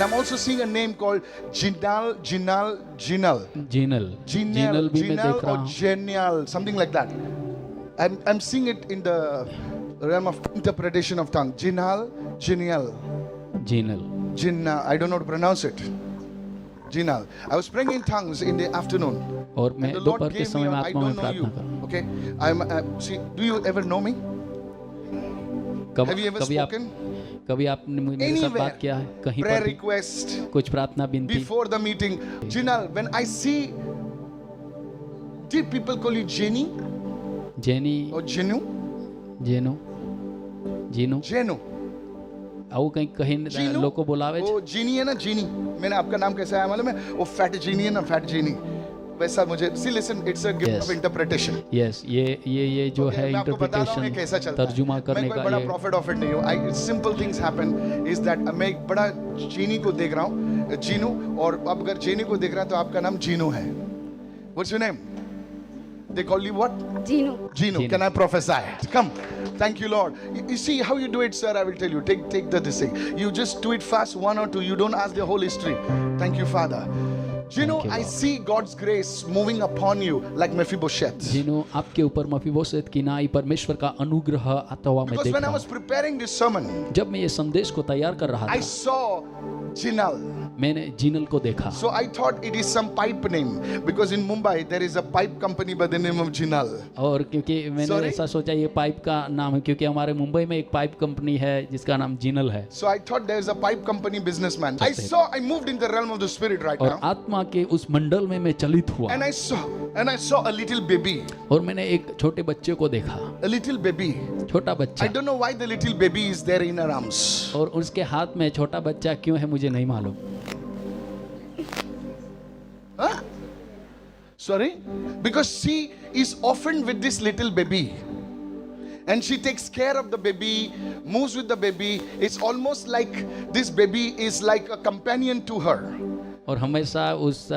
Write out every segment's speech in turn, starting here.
I'm also seeing a name called Jinal. Jinal भी मैं देख रहा or हूँ. Genial, something like that. I'm seeing it in the realm of interpretation of tongue. Jinal, Genial, Jinal. Jinna. I don't know how to pronounce it. Jinal. I was praying in tongues in the afternoon. और मैं And the Lord दोपहर के gave me. समय में I आत्मा में don't know you. प्रार्थना कर. Okay. See. Do you ever know me? Have you ever spoken? कभी आपने मेरे साथ बात किया है कहीं Prayer पर भी? request. कुछ प्रार्थना विनती. Before the meeting, Jinal, when I see, did people call you Jenny jenny, or Jenu? जेनो, जीनो. Jenu. आओ कहीं कहीं Jenu? लोग को बुलावे. वो जीनी है ना, जीनी. मैंने आपका नाम कैसा है मालूम है? वो फैट जीनी है ना, फैट जीनी. वैसा मुझे. See, listen, it's a gift Yes. of interpretation. Yes, ये जो Okay, है मैं आपको बता रहा हूँ ये कैसा इंटरप्रिटेशन, चलता है. तर्जुमा करने मैं कोई का बड़ा ये. prophet of it नहीं हूँ. Simple things happen is that मैं एक बड़ा जीनी को देख रहा हूँ, जीनू, और अब अगर जीनी को देख रहा है तो आपका नाम जीनू है. What's your name? They call you what? Gino. Gino. Can I prophesy? Come. Thank you, Lord. You see how you do it, sir? I will tell you. Take this thing. You just do it fast, one or two. You don't ask the whole history. Thank you, Father. Gino, Thank you, I Lord. see God's grace moving upon you like Mephibosheth. जिनो आपके ऊपर मफीबोशेत की नाई परमेश्वर का अनुग्रह आता हुआ मैं Because देख when I रहा was हूँ. preparing this sermon, जब मैं ये संदेश को तैयार कर रहा I था, saw Jinal. मैंने जीनल को देखा. So I thought it is some pipe name because in Mumbai there is a pipe company by the name of Jinal. और क्योंकि मैंने Sorry? ऐसा सोचा ये पाइप का नाम है क्योंकि हमारे मुंबई में एक पाइप कंपनी है जिसका नाम जीनल है. So I thought there is a pipe company businessman. I moved in the realm of the spirit right और now. आत्मा के उस मंडल में मैं चलित हुआ. And I saw a little baby. और मैंने एक छोटे बच्चे को देखा. A little baby. छोटा I बच्चा. don't know why the little baby is there in her arms. और उसके हाथ में छोटा बच्चा क्यों है मुझे नहीं मालूम. Huh? Sorry? Because she is orphaned with this little baby. And she takes care of the baby, moves with the baby. It's almost like this baby is like a companion to her. और हमेशा उस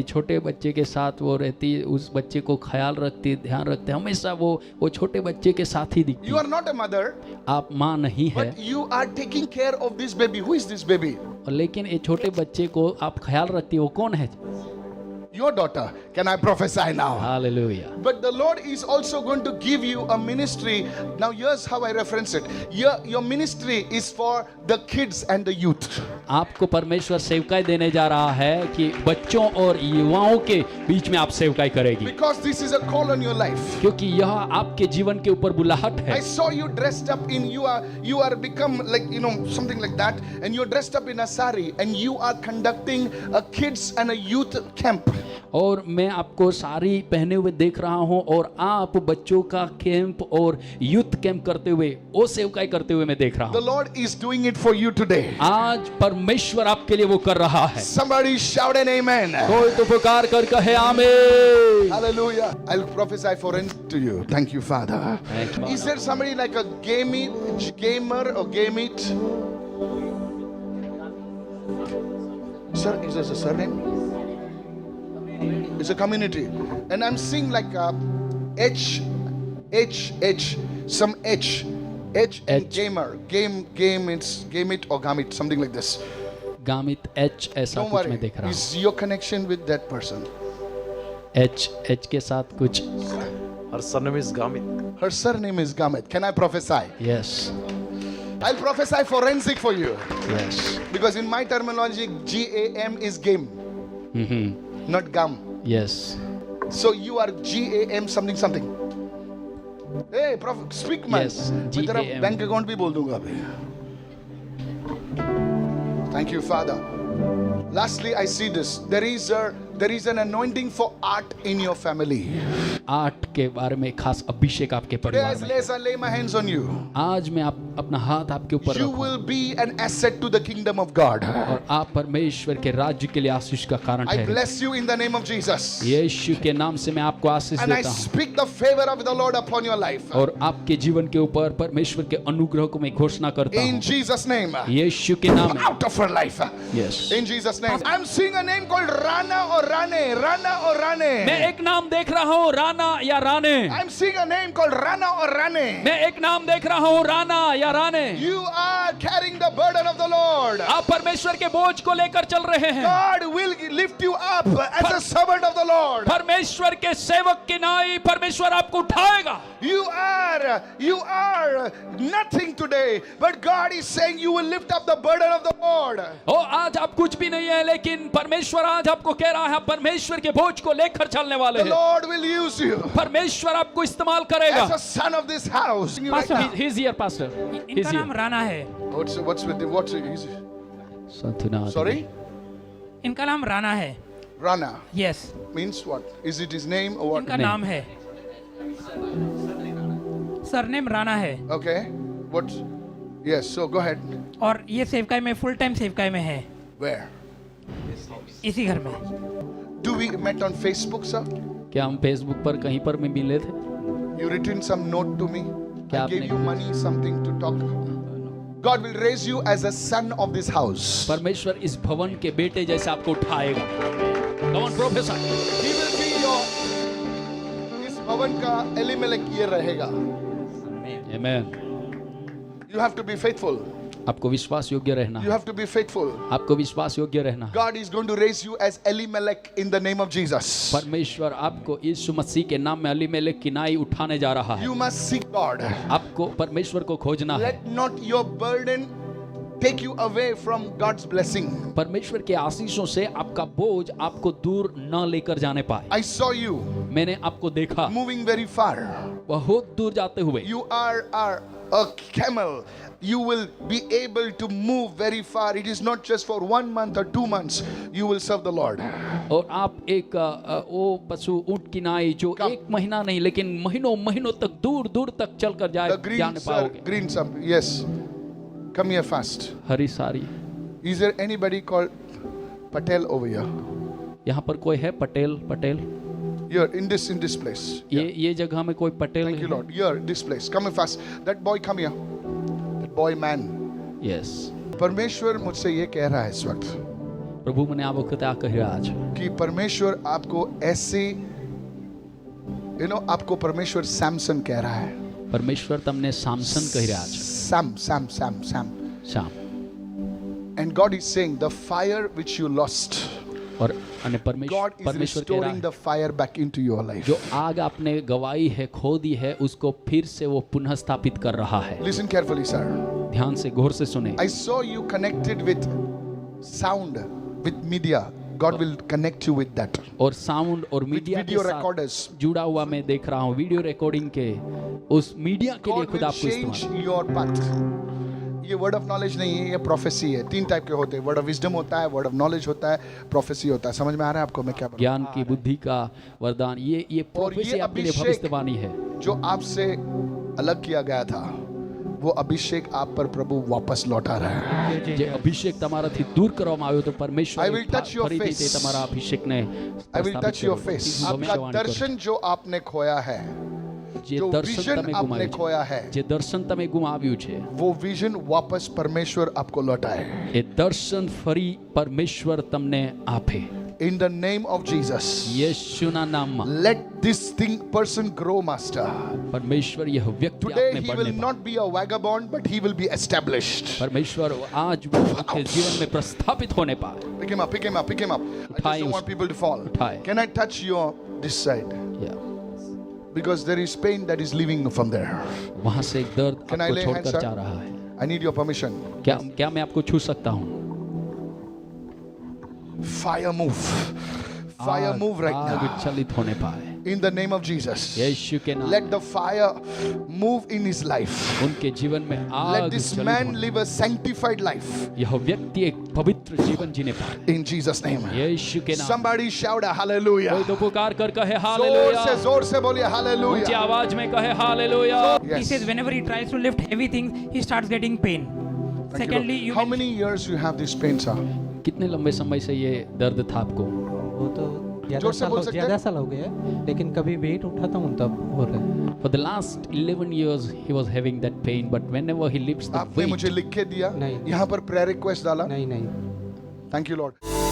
छोटे बच्चे के साथ वो रहती, उस बच्चे को ख्याल रखती, ध्यान रखते, हमेशा वो छोटे बच्चे के साथ ही दिखती. You are not a mother, आप माँ नहीं है, but you are taking care of this baby. Who is this baby? और लेकिन ये छोटे बच्चे को आप ख्याल रखती, वो कौन है? Your daughter. Can I prophesy now? Hallelujah. But the Lord is also going to give you a ministry. Now here's how I reference it. Your ministry is for the kids and the youth. आपको परमेश्वर सेवकाई देने जा रहा है कि बच्चों और युवाओं के बीच में आप सेवकाई करेगी. Because this is a call on your life. क्योंकि यह आपके जीवन के ऊपर बुलाहट है. I saw you dressed up in, you are become like, something like that, and you're dressed up in a sari and you are conducting a kids and a youth camp. और मैं आपको साड़ी पहने हुए देख रहा हूं और आप बच्चों का कैंप और यूथ कैंप करते हुए, वो सेवकाई करते हुए मैं देख रहा The हूं. Lord is doing it for you today. आज परमेश्वर आपके लिए वो कर रहा है. Somebody shout an amen. कोई तो पुकार कर कहे आमीन. Hallelujah. I'll prophesy foreign to you. Thank you, Father. Thank you, Is there somebody like a gamer or gamit? Sir, is this a surname? It's a community. And I'm seeing like H, some H in gamer. Game, it's gamit or gamit, something like this. Gamit H ऐसा Don't कुछ मैं worry. देख रहा हूं. Is your connection with that person? H के साथ कुछ. Her surname is Gamit. Her surname is Gamit. Can I prophesy? Yes, I'll prophesy forensic for you. Yes, Because in my terminology, GAM is game, not gum. Yes. So you are GAM something. Hey, prophet, speak man. Yes, मैं तेरा GAM. Bank account भी बोल दूंगा अभी. Thank you, Father. Lastly, I see this. There is an anointing for art in your family. Art के बारे में खास अभिषेक आपके Today परिवार में. I lay my hands on you. आज मैं अपना हाथ आपके ऊपर You रखूं will be an asset to the kingdom of God. और आप परमेश्वर के राज्य के लिए आशीष का कारण I ठहरे. bless you in the name of Jesus. यीशु के नाम से मैं आपको आशीष And I देता हूँ speak the favor of the Lord upon your life. और आपके जीवन के ऊपर परमेश्वर के अनुग्रह को मैं घोषणा करता In हूँ Jesus' name. यीशु के नाम में. Out of her life. Yes. In Jesus' name. I'm seeing a name called Rana or or Rane, Rana or मैं Rane. एक नाम देख रहा हूँ, राना या राने। I'm seeing a name called Rana or Rane. मैं एक नाम देख रहा हूँ, राना या राने। You are carrying the burden of the Lord. आप परमेश्वर के बोझ को लेकर चल रहे हैं। God will lift you up as a servant of the Lord. परमेश्वर के सेवक की नाई परमेश्वर आपको उठाएगा। You are nothing today, but God is saying you will lift up the burden of the Lord. ओ आज आप कुछ भी नहीं है, लेकिन परमेश्वर आज आपको कह रहा है, परमेश्वर के बोझ को लेकर चलने वाले The हैं। Lord will use you परमेश्वर आपको इस्तेमाल करेगा। as a son of this house. Pastor, he is here, Pastor. He is इनका नाम here. राना है। What's with him? What's his? Sorry? इनका नाम राना है। Rana yes, means what? Is it his name or what? इनका नाम है। सरनेम राना है Okay. What? Yes. So go ahead. और ये सेवकाई में फुल टाइम सेवकाई में है, Where? इसी घर में। Do we met on Facebook, sir? क्या हम फेसबुक पर कहीं पर में मिले थे? You written some note to me. क्या I gave आपने- you money, something to talk. God will raise you as a son of this house. परमेश्वर इस भवन के बेटे जैसे आपको उठाएगा। Come on, professor. He will be your. इस भवन का एलिमेलेक ये रहेगा. Amen. You have to be faithful. आपको विश्वास योग्य रहना You है। have to be faithful. आपको विश्वास योग्य रहना है। God is going to raise you as Elimelech in the name of Jesus. परमेश्वर आपको यीशु मसीह के नाम में अलीमेलेक की नाई उठाने जा रहा है। You must seek God. आपको परमेश्वर को खोजना है। Let not your burden take you away from God's blessing. परमेश्वर के आशीषों से आपका बोझ आपको दूर न लेकर जाने पाए। I saw you मैंने आपको देखा moving very far. बहुत दूर जाते हुए। You are a camel. You will be able to move very far. It is not just for 1 month or 2 months. You will serve the Lord. और आप एक वो पशु ऊंट की नाई जो Come. एक महीना नहीं लेकिन महीनों महीनों तक दूर दूर तक चलकर The green जाने sir, पाओगे। green sir. Yes. Come here fast. हरी सारी। Is there anybody called Patel over here? यहाँ पर कोई है Patel? Patel Here in this place. ये जगह में कोई पटेल Thank you, है? Lord. Here, this place. Come here fast. That boy, come here. That boy, man. Yes. परमेश्वर मुझसे ये कह रहा है इस वक्त प्रभु મને આ વખતે આ કહી રહ્યા છે कि परमेश्वर आपको ऐसे आपको परमेश्वर सैमसन कह रहा है. પરમેશ્વર તમને સામસન કહી રહ્યા છે। Sam. Shyam. And God is saying the fire which you lost, और અને God is परमेश्वर कह रहा restoring है the fire back into your life. जो आग आपने गवाई है, खो दी है, उसको फिर से वो पुनः स्थापित कर रहा है। Listen carefully, sir. ध्यान से गौर से सुने। I saw you connected with sound, with media. God will connect you with that. और साउंड और मीडिया के video साथ recorders. जुड़ा हुआ मैं देख रहा हूँ, वीडियो रिकॉर्डिंग के उस मीडिया के लिए God खुद will आपको change इस्तेमाल। your path. ये वर्ड ऑफ नॉलेज नहीं है, ये प्रोफेसी है. 3 टाइप के होते हैं. वर्ड ऑफ विजडम होता है, वर्ड ऑफ नॉलेज होता है, प्रोफेसी होता है. समझ में आ रहा है आपको मैं क्या बोल रहा ज्ञान की बुद्धि का वरदान, ये प्रोफेसी आपके लिए अभिषेक भविष्यवाणी है। हूं? जो आपसे अलग किया गया था, वो अभिषेक आप पर प्रभु वापस लौटा रहा है. જે અભિષેક તમારાથી દૂર કરવામાં આવ્યો તો પરમેશ્વર I will touch your ફરીથી તે face. તમારા અભિષેકને I will touch your સ્થાપિત face. કરો। आपका ભવિષ્યવાણી કરો। दर्शन जो आपने खोया है, જે जो દર્શન विजन તમે आपने ગુમાવ્યું खोया છે, है, જે દર્શન તમે ગુમાવ્યું છે, वो विजन वापस परमेश्वर आपको लौटाए. એ દર્શન ફરી પરમેશ્વર તમને આપે। In the name of Jesus, યેશુના નામમાં let this person grow, Master. પરમેશ્વર यह વ્યક્તિ Today આપને he बढ़ने will पाए। not be a vagabond, but he will be established. परमेश्वर आज वो आपके जीवन में प्रस्थापित होने पाए। Pick him up, pick him up, pick him up. I just उठाए don't want उसको। people to fall. उठाए। Can I touch your this side? या, Because there is pain that is leaving from there. वहां से एक दर्द Can I आपको lay hands, छोड़कर sir? जा रहा है। I need your permission. क्या मैं आपको छू सकता हूँ? Fire move. Fire move right आग now. चलित होने पाए In the name of Jesus. यीशु के नाम। Let the fire move in his life. उनके जीवन में Let आग this चलित man होने। live a sanctified life. यह व्यक्ति एक पवित्र जीवन जीने पाए In Jesus' name. यीशु के नाम। Somebody shout a hallelujah. कोई तो पुकार कर कहे जोर से बोलिए ऊंची hallelujah. आवाज में कहे hallelujah. He Yes. says whenever he tries to lift heavy things, he starts getting pain. Thank you, Secondly, Lord. you How will- many years you have this pain, sir? कितने लंबे समय से ये दर्द था आपको? वो तो जोर से बोल सकते हैं? ज़्यादा साल हो गया है, लेकिन कभी वेट उठाता हूँ तब हो रहा है। For the last 11 years he was having that pain, but whenever he lifts the आपने मुझे weight, लिख के दिया, नहीं। यहाँ पर prayer request डाला. नहीं Thank you, Lord.